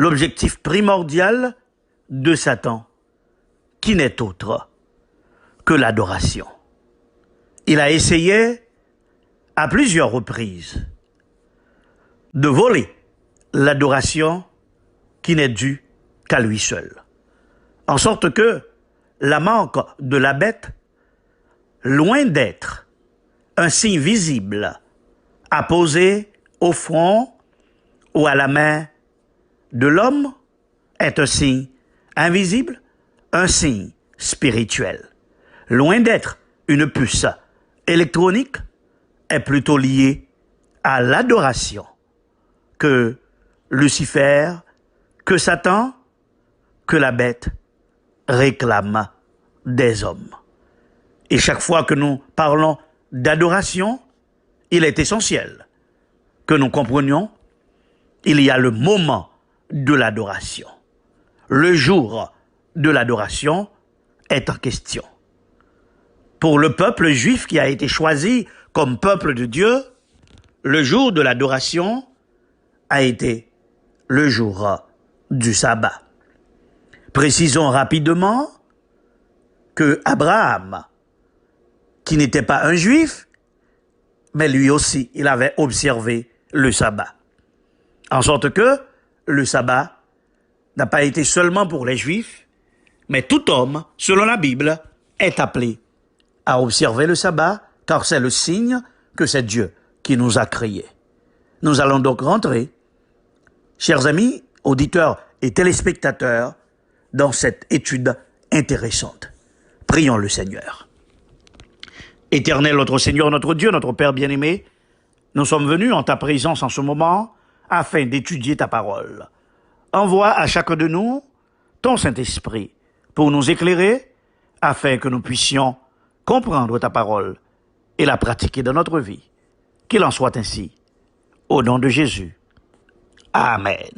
l'objectif primordial de Satan, qui n'est autre que l'adoration. Il a essayé à plusieurs reprises de voler l'adoration qui n'est due qu'à lui seul. En sorte que la marque de la bête, loin d'être un signe visible à poser au front ou à la main de l'homme, est un signe invisible, un signe spirituel. Loin d'être une puce électronique, est plutôt lié à l'adoration que Lucifer, que Satan, que la bête réclament des hommes. Et chaque fois que nous parlons d'adoration, il est essentiel que nous comprenions, il y a le moment de l'adoration. Le jour de l'adoration est en question. Pour le peuple juif qui a été choisi comme peuple de Dieu, le jour de l'adoration a été le jour du sabbat. Précisons rapidement que Abraham, qui n'était pas un juif, mais lui aussi, il avait observé le sabbat. En sorte que le sabbat n'a pas été seulement pour les juifs, mais tout homme, selon la Bible, est appelé à observer le sabbat, car c'est le signe que c'est Dieu qui nous a créés. Nous allons donc rentrer, chers amis, auditeurs et téléspectateurs, dans cette étude intéressante. Prions le Seigneur. Éternel, notre Seigneur, notre Dieu, notre Père bien-aimé, nous sommes venus en ta présence en ce moment afin d'étudier ta parole. Envoie à chacun de nous ton Saint-Esprit pour nous éclairer afin que nous puissions comprendre ta parole et la pratiquer dans notre vie. Qu'il en soit ainsi. Au nom de Jésus. Amen.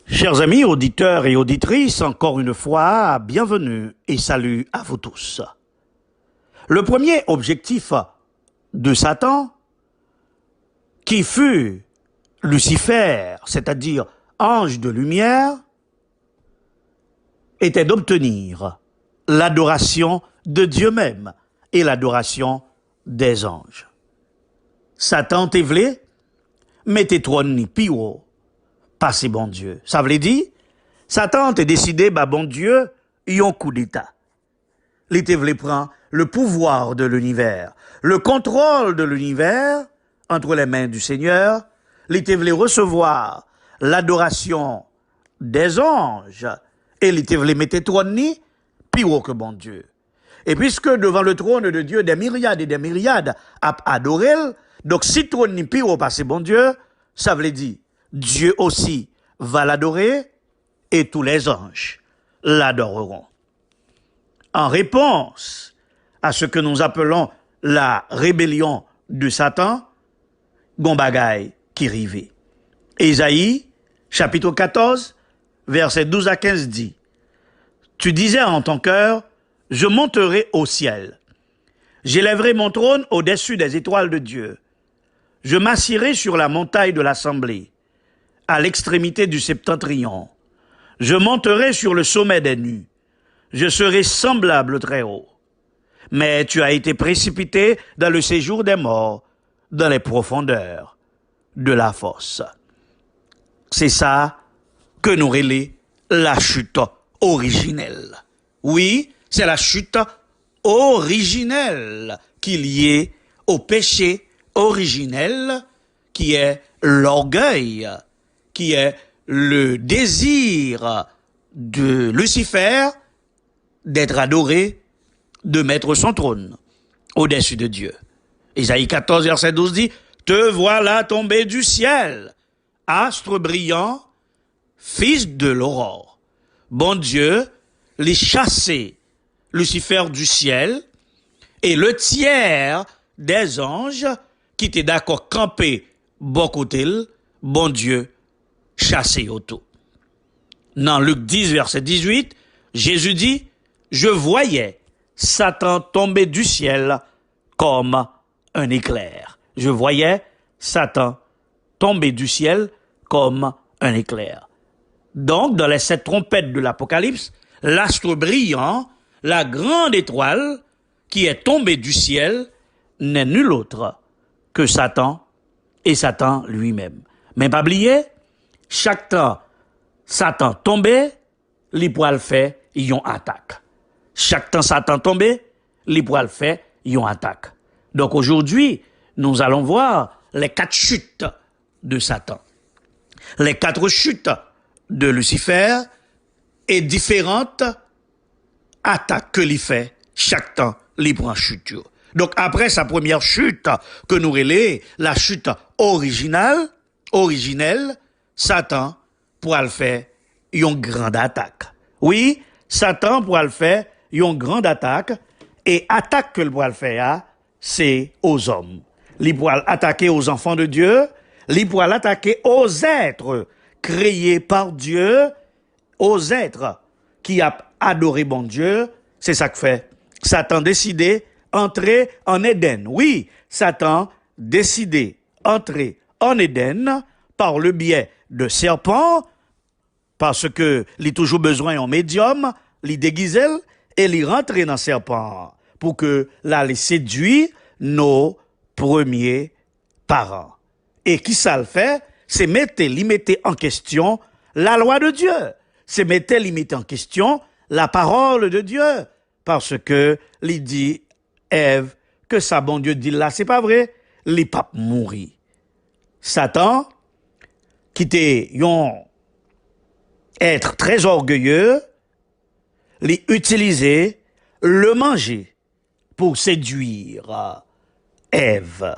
Chers amis, auditeurs et auditrices, encore une fois, bienvenue et salut à vous tous. Le premier objectif de Satan, qui fut Lucifer, c'est-à-dire ange de lumière, était d'obtenir l'adoration de Dieu même et l'adoration des anges. Satan te vle, mettez trône ni pio, passez bon Dieu. Ça veut dire, Satan te décidé, bah bon Dieu, yon coup d'état. Il te vle prend le pouvoir de l'univers, le contrôle de l'univers entre les mains du Seigneur. Il te vle recevoir l'adoration des anges et il te vle mettre trône ni pio que bon Dieu. Et puisque devant le trône de Dieu, des myriades et des myriades a adoré, donc si trône ni pio passez bon Dieu, ça veut dire Dieu aussi va l'adorer et tous les anges l'adoreront. En réponse à ce que nous appelons la rébellion de Satan, gon bagay qui rive. Ésaïe, chapitre 14, versets 12 à 15 dit, « Tu disais en ton cœur, je monterai au ciel. J'élèverai mon trône au-dessus des étoiles de Dieu. Je m'assierai sur la montagne de l'assemblée, à l'extrémité du septentrion. Je monterai sur le sommet des nues. Je serai semblable au Très-Haut. Mais tu as été précipité dans le séjour des morts, dans les profondeurs de la fosse. » C'est ça que nous relève la chute originelle. Oui, c'est la chute originelle qui est liée au péché originel, qui est l'orgueil, qui est le désir de Lucifer d'être adoré, de mettre son trône au-dessus de Dieu. Ésaïe 14, verset 12 dit, « Te voilà tombé du ciel, astre brillant, fils de l'aurore. » Bon Dieu, les chassé Lucifer du ciel, et le tiers des anges qui étaient d'accord camper bon côté, bon Dieu, chassé autour. Dans Luc 10, verset 18, Jésus dit, « Je voyais Satan tomber du ciel comme un éclair. Je voyais Satan tomber du ciel comme un éclair. Donc, dans les 7 trompettes de l'Apocalypse, l'astre brillant, la grande étoile qui est tombée du ciel, n'est nul autre que Satan et Satan lui-même. Mais pas oublier, chaque temps Satan tombait, les poils fait, ils ont attaque. Chaque temps Satan tombait, les poils fait, ils ont attaque. Donc aujourd'hui, nous allons voir les 4 chutes de Satan. Les 4 chutes de Lucifer et différentes attaques que l'il fait chaque temps, il prend chute. Donc après sa première chute que nous relais, la chute originelle, Satan pourra le faire une grande attaque. Oui, Satan pourra le faire une grande attaque et attaque que le pourra le faire, c'est aux hommes. Il pourra attaquer aux enfants de Dieu, il pourra l'attaquer aux êtres créés par Dieu, aux êtres qui a adoré bon Dieu. C'est ça que fait. Satan décidé entrer en Éden. Oui, Satan décidé entrer en Éden par le biais de serpents, parce que il a toujours besoin d'un médium, il déguise et il rentre dans serpent pour que là il séduit nos premiers parents. Et qui ça le fait? C'est mettre en question la loi de Dieu. C'est mettre en question la parole de Dieu. Parce que il dit Ève que ça bon Dieu dit là, c'est pas vrai. Les papes mourir. Satan, qui était un être très orgueilleux, les utiliser, le manger pour séduire Ève.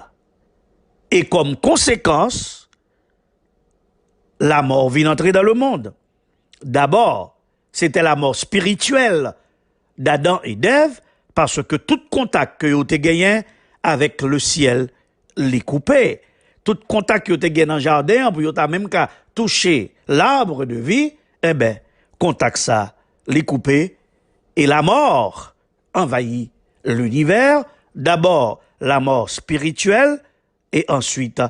Et comme conséquence, la mort vient entrer dans le monde. D'abord, c'était la mort spirituelle d'Adam et d'Ève, parce que tout contact que vous avez gagné avec le ciel, les coupé. Tout contact que vous avez gagné dans le jardin, pour vous avez même qu'à toucher l'arbre de vie, eh ben, contact ça, les coupé. Et la mort envahit l'univers. D'abord, la mort spirituelle, et ensuite,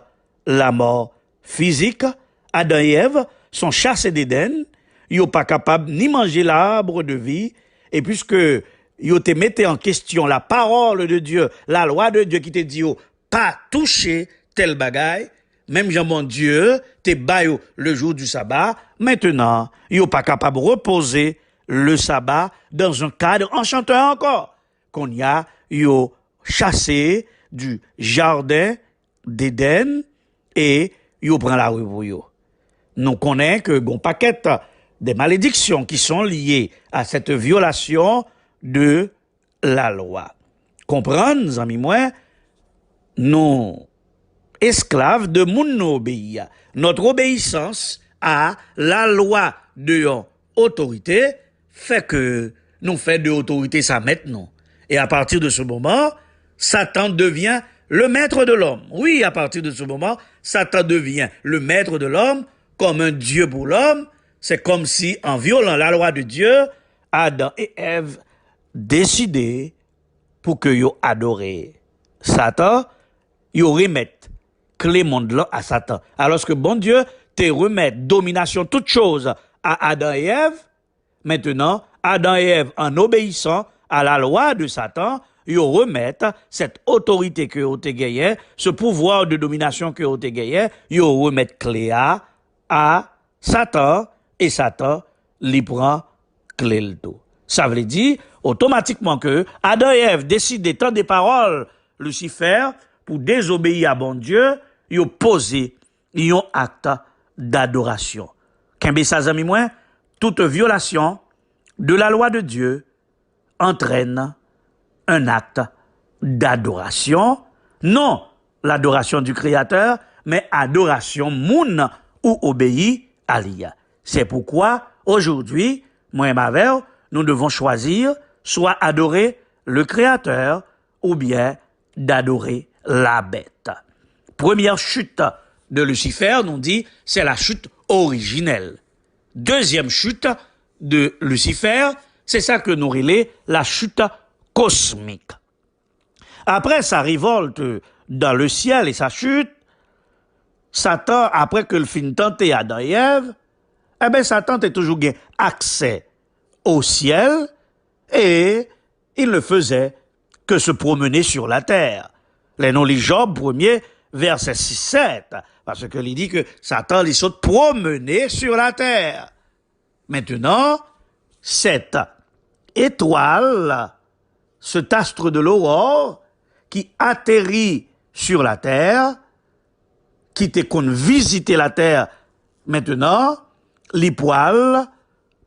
la mort physique. Adam et Ève sont chassés d'Éden. Ils sont pas capables ni manger l'arbre de vie. Et puisque ils te mettaient en question la parole de Dieu, la loi de Dieu qui te dit pas toucher tel bagaille, même Jean mon Dieu, te baille le jour du sabbat, maintenant, ils sont pas capables de reposer le sabbat dans un cadre enchanteur encore. Qu'on y a, ils ont chassé du jardin d'Éden et ils prennent la rue pour eux. Nous connaissons que bon paquet des malédictions qui sont liées à cette violation de la loi. Comprendre, amis moi, nous, esclaves de moun obéir. Notre obéissance à la loi de autorité fait que nous faisons de autorité ça maintenant. Et à partir de ce moment, Satan devient le maître de l'homme. Oui, à partir de ce moment, Satan devient le maître de l'homme comme un Dieu pour l'homme. C'est comme si, en violant la loi de Dieu, Adam et Ève décidaient pour que yo adorent Satan, yo remettent clé monde là à Satan. Alors que bon Dieu te remet domination toute chose à Adam et Ève, maintenant, Adam et Ève, en obéissant à la loi de Satan, ils remettent cette autorité que vous avez gagnée, ce pouvoir de domination que vous avez gagné, ils remettent clé à Satan, et Satan lui prend clé le tout. Ça veut dire automatiquement que Adam et Ève décident tant des paroles Lucifer pour désobéir à bon Dieu, ils ont posé un acte d'adoration. Qu'un ça amis moi, toute violation de la loi de Dieu entraîne un acte d'adoration, non l'adoration du Créateur, mais adoration moun ou obéit à l'IA. C'est pourquoi, aujourd'hui, moi et ma mère, nous devons choisir soit adorer le Créateur ou bien d'adorer la bête. Première chute de Lucifer, nous dit, c'est la chute originelle. Deuxième chute de Lucifer, c'est ça que nous relais la chute cosmique. Après sa révolte dans le ciel et sa chute, Satan, après que le fin tenté Adam et Ève, eh bien, Satan a toujours gagné accès au ciel et il ne faisait que se promener sur la terre. Les noms, les Job 1er, verset 6-7, parce que il dit que Satan, il saute promener sur la terre. Maintenant, cette étoile, cet astre de l'aurore, qui atterrit sur la terre, qui était qu'on visiter la terre, maintenant, l'Ipoil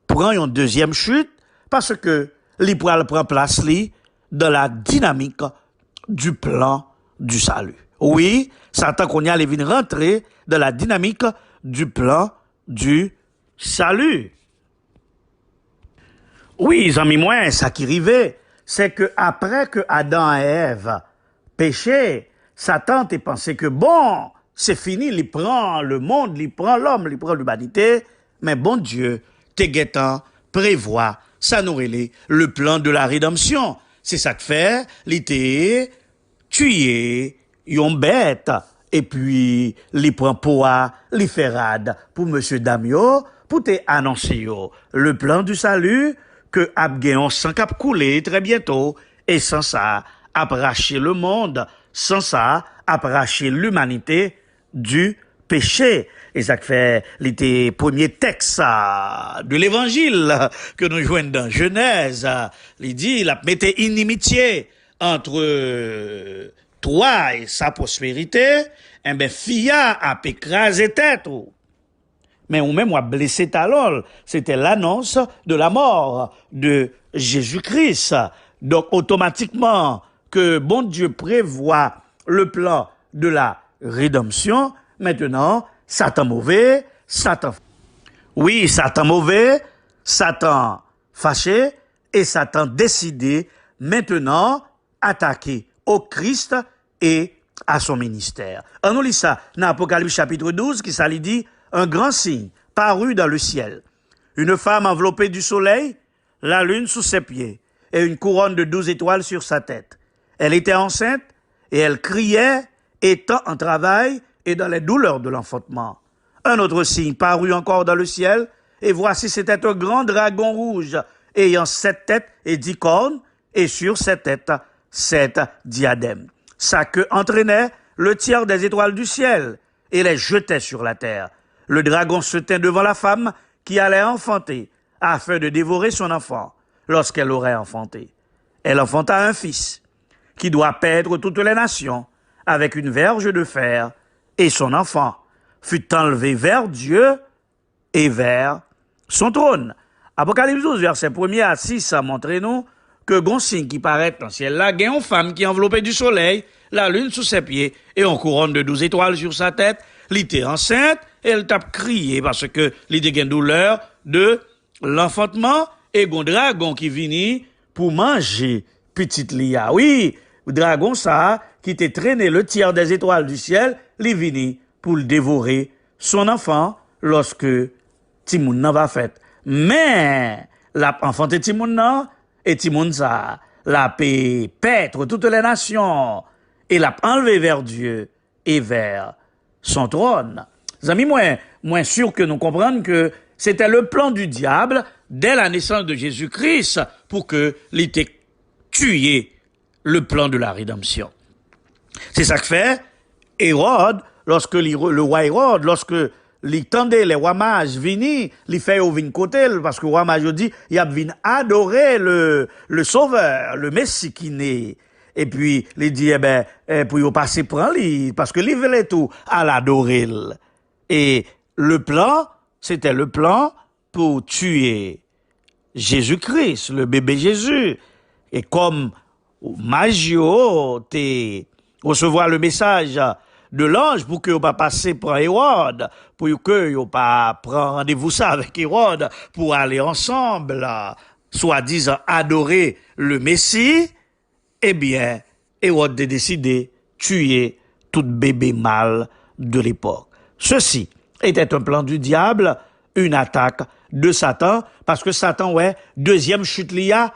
prend une deuxième chute, parce que l'Ipoil prend place dans la dynamique du plan du salut. Oui, Satan qu'on y a venir rentrer dans la dynamique du plan du salut. Oui, amis moi, ça qui arrivait, c'est que après que Adam et Ève péchaient, Satan a pensé que bon, c'est fini, il prend le monde, il prend l'homme, il prend l'humanité, mais bon Dieu, te guettant, prévoit, ça nous relève le plan de la rédemption. C'est ça que fait, il était tué, yon bête, et puis, il prend poids, il fait rade pour monsieur Damio, pour te annoncer yo, le plan du salut, que Abgayon sans cap couler très bientôt, et sans ça, arracher le monde, sans ça, arracher l'humanité du péché. Et ça fait les premiers textes de l'évangile que nous jouons dans Genèse. Il dit, il a mis inimitié entre toi et sa prospérité, eh ben, Fia a écrasé tête. Mais ou même, on a blessé talol. C'était l'annonce de la mort de Jésus-Christ. Donc, automatiquement, que bon Dieu prévoit le plan de la rédemption, maintenant, Satan mauvais, oui, Satan mauvais, Satan fâché, et Satan décidé, maintenant, attaquer au Christ et à son ministère. On nous lit ça dans Apocalypse chapitre 12, qui ça lui dit, un grand signe parut dans le ciel. Une femme enveloppée du soleil, la lune sous ses pieds, et une couronne de 12 étoiles sur sa tête. Elle était enceinte, et elle criait, étant en travail et dans les douleurs de l'enfantement. Un autre signe parut encore dans le ciel, et voici c'était un grand dragon rouge, ayant 7 têtes et 10 cornes, et sur ses têtes 7 diadèmes. Sa queue entraînait le tiers des étoiles du ciel, et les jetait sur la terre. Le dragon se tint devant la femme qui allait enfanter, afin de dévorer son enfant, lorsqu'elle aurait enfanté. Elle enfanta un fils, qui doit paître toutes les nations, avec une verge de fer, et son enfant fut enlevé vers Dieu et vers son trône. Apocalypse 12, verset 1er à 6, a montré nous que gon signe qui paraît dans le ciel là, gagne une femme qui enveloppée du soleil, la lune sous ses pieds, et on couronne de 12 étoiles sur sa tête. Elle était enceinte, et elle tape crié parce que elle était une douleur de l'enfantement, et gon dragon qui vini pour manger petite Lia. Oui, le dragon ça, qui était traîné le tiers des étoiles du ciel, il vini pour le dévorer son enfant lorsque Timoun n'a pas fait. Mais, la enfanté Timoun nan, et Timoun ça, la paix, paître toutes les nations, et l'a enlevé vers Dieu et vers son trône. Amis, moins sûr que nous comprenions que c'était le plan du diable dès la naissance de Jésus-Christ pour que l'était tué le plan de la rédemption. C'est ça que fait Hérode, lorsque le roi Hérode, lorsque il tendait les rois mages venir, il fait au vin côté, parce que le roi mage dit, il a venu adorer le sauveur, le Messie qui naît. Et puis, il dit, pour y passer prendre lui, parce que il voulait tout à l'adorer. Et le plan, c'était le plan pour tuer Jésus-Christ, le bébé Jésus. Et comme Magio te recevoir le message de l'ange pour que vous pas passer par Hérode, pour que vous pas prendre rendez-vous ça avec Hérode pour aller ensemble, soi-disant adorer le Messie, eh bien, Hérode a décidé de tuer tout bébé mâle de l'époque. Ceci était un plan du diable, une attaque de Satan, parce que Satan, ouais, deuxième chute liya,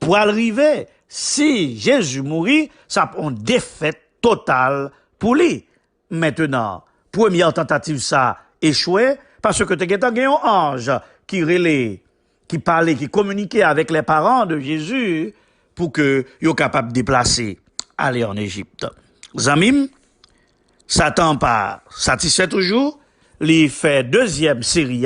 pour arriver, si Jésus mourit, ça prend une défaite totale pour lui. Maintenant, première tentative, ça échoué, parce que tu as un ange qui relait, qui parlait, qui communiquait avec les parents de Jésus pour que soient capables de déplacer, aller en Égypte. Zamim, Satan pas satisfait toujours, il fait deuxième série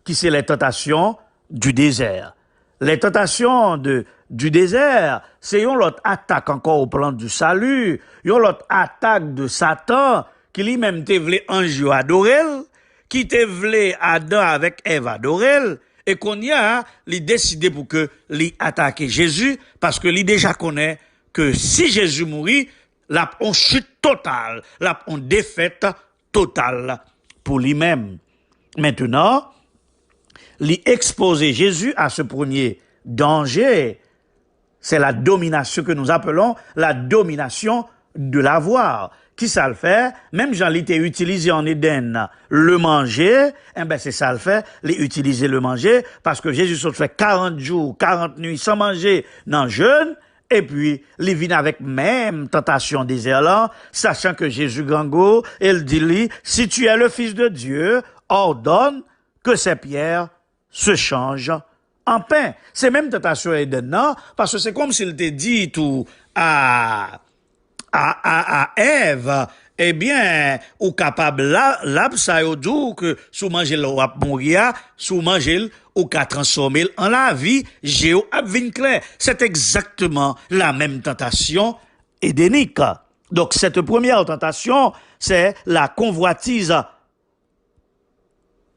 qui c'est les tentations du désert. Les tentations du désert, c'est une autre attaque encore au plan du salut, une autre attaque de Satan qui lui-même te voulait ange adorer, qui te voulait Adam avec Ève adorer, et qu'on y a, il décidé pour que lui attaque Jésus, parce que lui déjà connaît que si Jésus mourit, là on chute totale, là on défaite totale pour lui-même. Maintenant, lui exposer Jésus à ce premier danger, c'est la domination que nous appelons la domination de l'avoir. Qui ça le fait? Même Jean l'était utilisé en Éden, le manger, eh ben c'est ça le fait, utiliser le manger, parce que Jésus se fait 40 jours, 40 nuits sans manger dans le jeûne, et puis, il vient avec même tentation désert là, sachant que Jésus gango, il dit lui, si tu es le Fils de Dieu, ordonne que ces pierres se changent en pain. C'est même tentation Éden, non? Parce que c'est comme s'il te dit tout à Ève, eh bien, ou capable là, ça y dit que sous manger le ou mourir, sous manger ou qu'à transformer en la vie, Géo clair. C'est exactement la même tentation édénique. Donc, cette première tentation, c'est la convoitise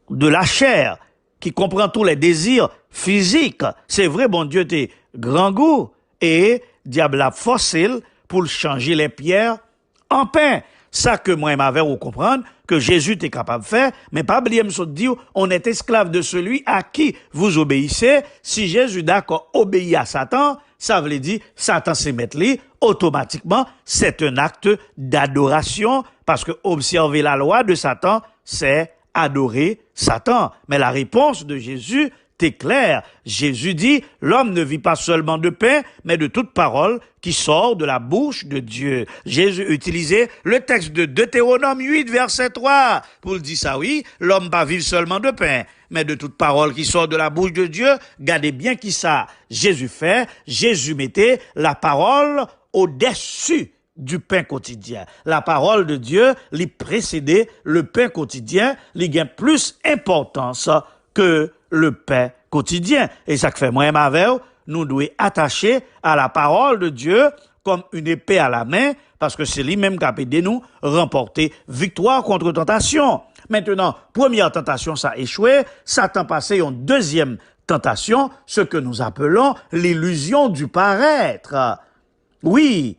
de la chair, qui comprend tous les désirs physiques. C'est vrai, bon Dieu, t'es grand goût, et diable a forcé pour changer les pierres en pain. Ça que moi, m'avais ou comprendre que Jésus est capable de faire, mais pas oublier me dire, on est esclave de celui à qui vous obéissez. Si Jésus d'accord obéit à Satan, ça veut dire, Satan se met li, automatiquement, c'est un acte d'adoration, parce que observer la loi de Satan, c'est adorer Satan. Mais la réponse de Jésus est claire. Jésus dit, l'homme ne vit pas seulement de pain, mais de toute parole qui sort de la bouche de Dieu. Jésus utilisait le texte de Deutéronome 8, verset 3, pour le dire ça, oui, l'homme pas vivre seulement de pain, mais de toute parole qui sort de la bouche de Dieu. Gardez bien qui ça Jésus fait. Jésus mettait la parole au-dessus du pain quotidien. La parole de Dieu lui précédait le pain quotidien, lui gagne plus importance que le pain quotidien. Et ça fait moi et ma veuve, nous devons attacher à la parole de Dieu comme une épée à la main, parce que c'est lui-même qui a aidé nous remporter victoire contre tentation. Maintenant, première tentation, ça a échoué. Satan passé une deuxième tentation, ce que nous appelons l'illusion du paraître. Oui,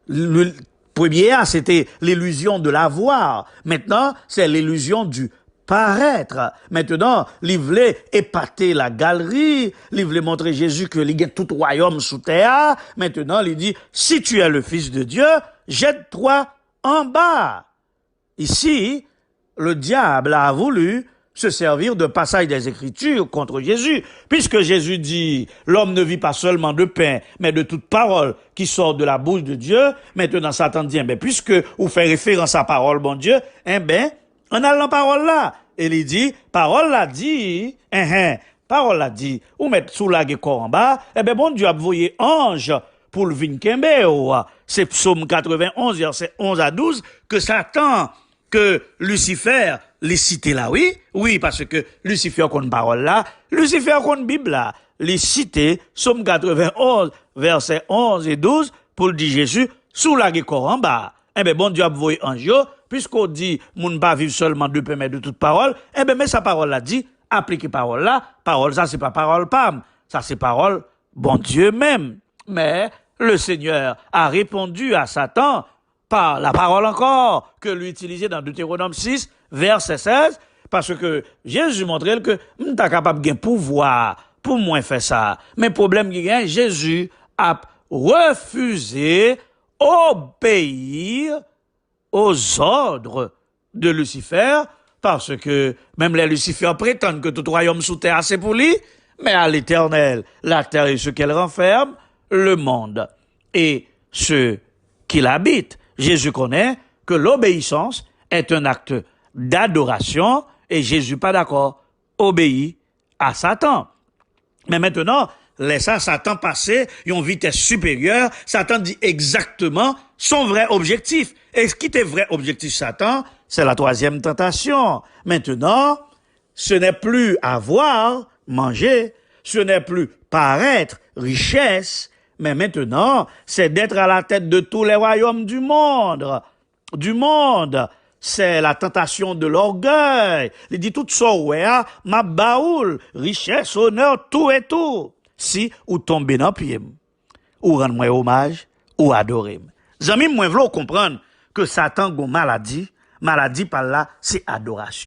le premier, c'était l'illusion de l'avoir. Maintenant, c'est l'illusion du paraître. Maintenant, il voulait épater la galerie, il voulait montrer Jésus que il y a tout royaume sous terre. Maintenant, il dit, si tu es le Fils de Dieu, jette-toi en bas. Ici, le diable a voulu se servir de passage des Écritures contre Jésus, puisque Jésus dit, l'homme ne vit pas seulement de pain, mais de toute parole qui sort de la bouche de Dieu. Maintenant, Satan dit, puisque vous faites référence à parole, bon Dieu, on a la parole là. Et il dit, parole l'a dit, parole l'a dit, ou mettre sous la corps en bas, bon Dieu a envoyé ange pour le vinkembe. C'est Psaume 91, verset 11 à 12, que Satan, que Lucifer, les cité là, oui? Oui, parce que Lucifer compte parole là, Lucifer compte Bible là, les cité, Psaume 91, verset 11 et 12, pour le dire Jésus, sous la corps en bas. Bon Dieu a envoyé ange, puisqu'on dit, moun pas vivre seulement de pain, mais de toute parole, mais sa parole là dit, appliquer parole là, parole ça c'est pas parole pam, ça c'est parole bon Dieu même. Mais le Seigneur a répondu à Satan par la parole encore que lui utilisait dans Deutéronome 6, verset 16, parce que Jésus montrait que m'ta capable de pouvoir pour moi faire ça. Mais problème qui gagne, Jésus a refusé obéir aux ordres de Lucifer, parce que même les Lucifers prétendent que tout royaume sous terre c'est pour lui, mais à l'Éternel, la terre est ce qu'elle renferme, le monde et ceux qui l'habitent. Jésus connaît que l'obéissance est un acte d'adoration et Jésus pas d'accord, obéit à Satan. Mais maintenant, laissez Satan passer une vitesse supérieure, Satan dit exactement son vrai objectif. Et ce qui était vrai objectif Satan, c'est la troisième tentation. Maintenant, ce n'est plus avoir, manger, ce n'est plus paraître, richesse, mais maintenant, c'est d'être à la tête de tous les royaumes du monde. C'est la tentation de l'orgueil. Il dit tout ça, ouais, ma baoul, richesse, honneur, tout et tout. Si, ou tomber dans pied, ou rendre moi hommage, ou adorer. Zami, moi, v'lou comprendre que Satan gon maladie par là, c'est adoration.